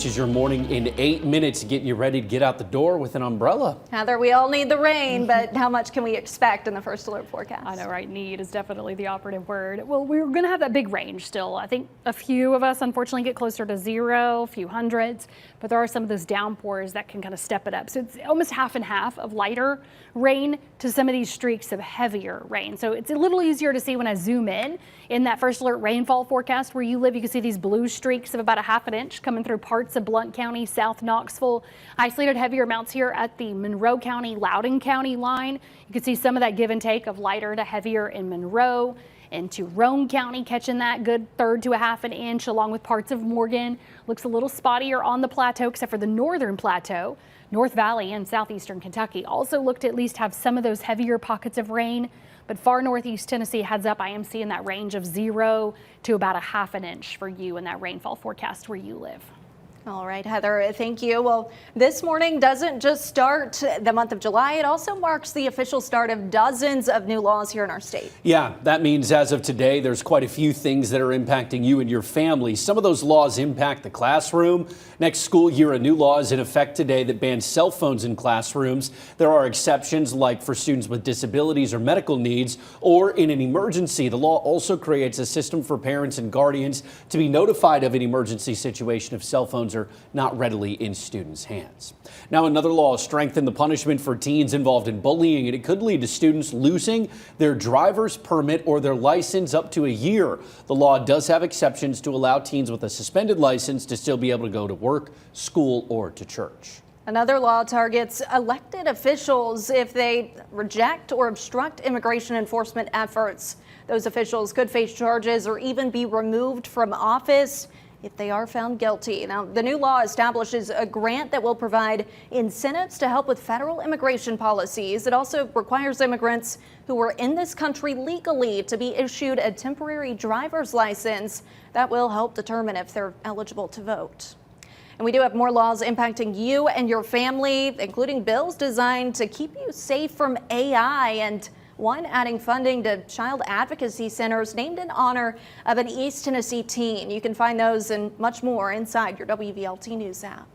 This is your morning in 8 minutes, getting you ready to get out the door with an umbrella. Heather, we all need the rain, but how much can we expect in the first alert forecast? I know, right? Need is definitely the operative word. Well, we're going to have that big range still. I think a few of us unfortunately get closer to zero, a few hundreds, but there are some of those downpours that can kind of step it up. So it's almost half and half of lighter rain to some of these streaks of heavier rain. So it's a little easier to see when I zoom in that first alert rainfall forecast where you live. You can see these blue streaks of about a half an inch coming through parts of Blount County, South Knoxville. Isolated heavier amounts here at the Monroe County, Loudoun County line. You can see some of that give and take of lighter to heavier in Monroe. Into Roane County, catching that good third to a half an inch, along with parts of Morgan. Looks a little spottier on the plateau, except for the northern plateau. North Valley and southeastern Kentucky also look to at least have some of those heavier pockets of rain. But far northeast Tennessee, heads up, I am seeing that range of 0 to about a half an inch for you in that rainfall forecast where you live. All right, Heather, thank you. Well, this morning doesn't just start the month of July. It also marks the official start of dozens of new laws here in our state. Yeah, that means as of today, there's quite a few things that are impacting you and your family. Some of those laws impact the classroom. Next school year, a new law is in effect today that bans cell phones in classrooms. There are exceptions like for students with disabilities or medical needs or in an emergency. The law also creates a system for parents and guardians to be notified of an emergency situation if cell phones are not readily in students' hands. Now, another law strengthened the punishment for teens involved in bullying, and it could lead to students losing their driver's permit or their license up to a year. The law does have exceptions to allow teens with a suspended license to still be able to go to work, school, or to church. Another law targets elected officials if they reject or obstruct immigration enforcement efforts. Those officials could face charges or even be removed from office if they are found guilty. Now, the new law establishes a grant that will provide incentives to help with federal immigration policies. It also requires immigrants who are in this country legally to be issued a temporary driver's license that will help determine if they're eligible to vote. And we do have more laws impacting you and your family, including bills designed to keep you safe from AI, and one adding funding to child advocacy centers named in honor of an East Tennessee teen. You can find those and much more inside your WVLT News app.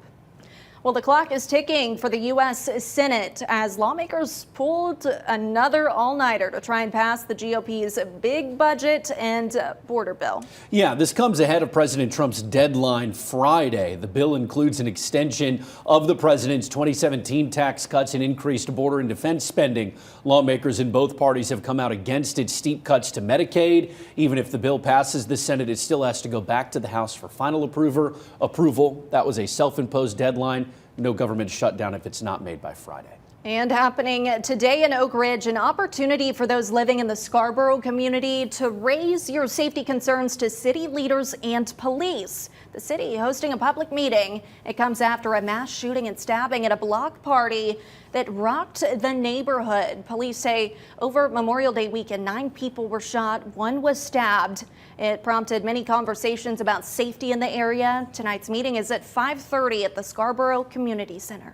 Well, the clock is ticking for the U.S. Senate as lawmakers pulled another all-nighter to try and pass the GOP's big budget and border bill. Yeah, this comes ahead of President Trump's deadline Friday. The bill includes an extension of the president's 2017 tax cuts and increased border and defense spending. Lawmakers in both parties have come out against its steep cuts to Medicaid. Even if the bill passes the Senate, it still has to go back to the House for final approval. That was a self-imposed deadline. No government shutdown if it's not made by Friday. And happening today in Oak Ridge, an opportunity for those living in the Scarboro community to raise your safety concerns to city leaders and police. The city hosting a public meeting. It comes after a mass shooting and stabbing at a block party that rocked the neighborhood. Police say over Memorial Day weekend, 9 people were shot, 1 was stabbed. It prompted many conversations about safety in the area. Tonight's meeting is at 5:30 at the Scarboro Community Center.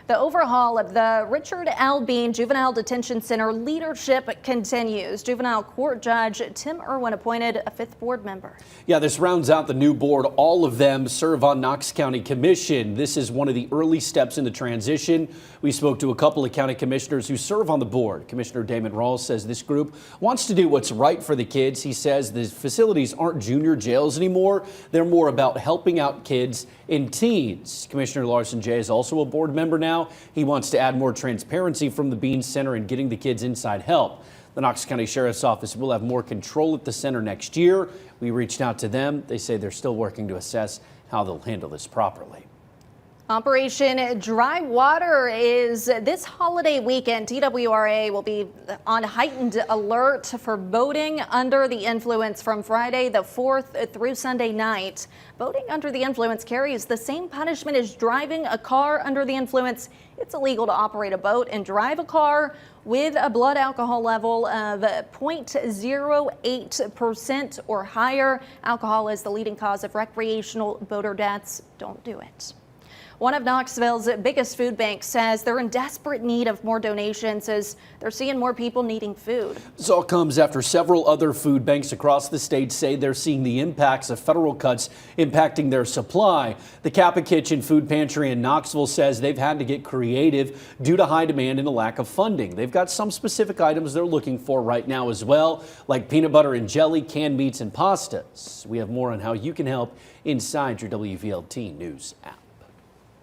The overhaul of the Richard L. Bean Juvenile Detention Center leadership continues. Juvenile Court Judge Tim Irwin appointed a 5th board member. Yeah, this rounds out the new board. All of them serve on Knox County Commission. This is one of the early steps in the transition. We spoke to a couple of county commissioners who serve on the board. Commissioner Damon Rawls says this group wants to do what's right for the kids. He says the facilities aren't junior jails anymore. They're more about helping out kids and teens. Commissioner Larson Jay is also a board member now. He wants to add more transparency from the Bean Center and getting the kids inside help. The Knox County Sheriff's Office will have more control at the center next year. We reached out to them. They say they're still working to assess how they'll handle this properly. Operation Dry Water is this holiday weekend. TWRA will be on heightened alert for boating under the influence from Friday the 4th through Sunday night. Boating under the influence carries the same punishment as driving a car under the influence. It's illegal to operate a boat and drive a car with a blood alcohol level of 0.08% or higher. Alcohol is the leading cause of recreational boater deaths. Don't do it. One of Knoxville's biggest food banks says they're in desperate need of more donations as they're seeing more people needing food. This all comes after several other food banks across the state say they're seeing the impacts of federal cuts impacting their supply. The Kappa Kitchen Food Pantry in Knoxville says they've had to get creative due to high demand and a lack of funding. They've got some specific items they're looking for right now as well, like peanut butter and jelly, canned meats and pastas. We have more on how you can help inside your WVLT News app.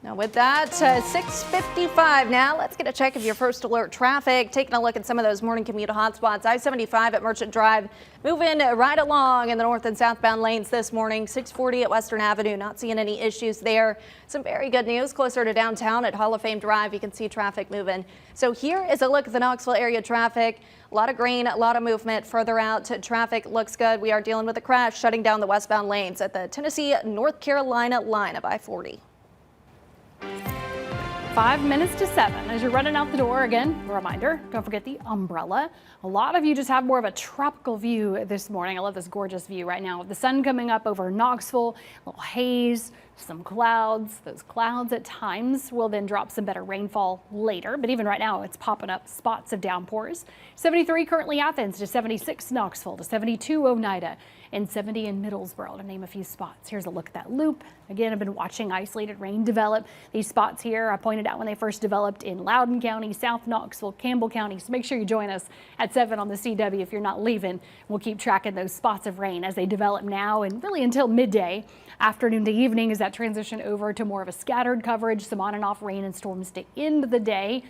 Now with that, 6:55 now, let's get a check of your first alert traffic. Taking a look at some of those morning commute hotspots. I-75 at Merchant Drive, moving right along in the north and southbound lanes this morning. 640 at Western Avenue, not seeing any issues there. Some very good news closer to downtown at Hall of Fame Drive. You can see traffic moving. So here is a look at the Knoxville area traffic. A lot of green, a lot of movement further out. Traffic looks good. We are dealing with a crash shutting down the westbound lanes at the Tennessee-North Carolina line of I-40. 5 minutes to 7. As you're running out the door, again, a reminder, don't forget the umbrella. A lot of you just have more of a tropical view this morning. I love this gorgeous view right now. With the sun coming up over Knoxville, a little haze, some clouds. Those clouds at times will then drop some better rainfall later. But even right now, it's popping up spots of downpours. 73 currently Athens to 76 Knoxville to 72 Oneida and 70 in Middlesboro, to name a few spots. Here's a look at that loop. Again, I've been watching isolated rain develop. These spots here I pointed out when they first developed in Loudoun County, South Knoxville, Campbell County. So make sure you join us at 7 on the CW if you're not leaving. We'll keep tracking those spots of rain as they develop now and really until midday. Afternoon to evening as that transition over to more of a scattered coverage, some on and off rain and storms to end the day.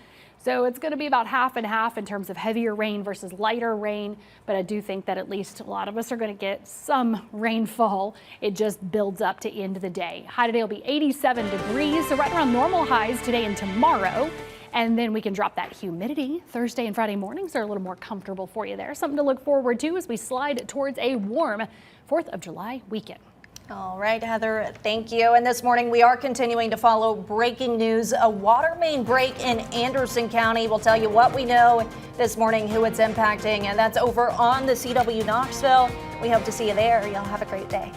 So it's going to be about half and half in terms of heavier rain versus lighter rain. But I do think that at least a lot of us are going to get some rainfall. It just builds up to end of the day. High today will be 87 degrees, so right around normal highs today and tomorrow. And then we can drop that humidity. Thursday and Friday mornings are a little more comfortable for you there. Something to look forward to as we slide towards a warm 4th of July weekend. All right, Heather, thank you. And this morning we are continuing to follow breaking news. A water main break in Anderson County. We'll tell you what we know this morning, who it's impacting, and that's over on the CW Knoxville. We hope to see you there. Y'all have a great day.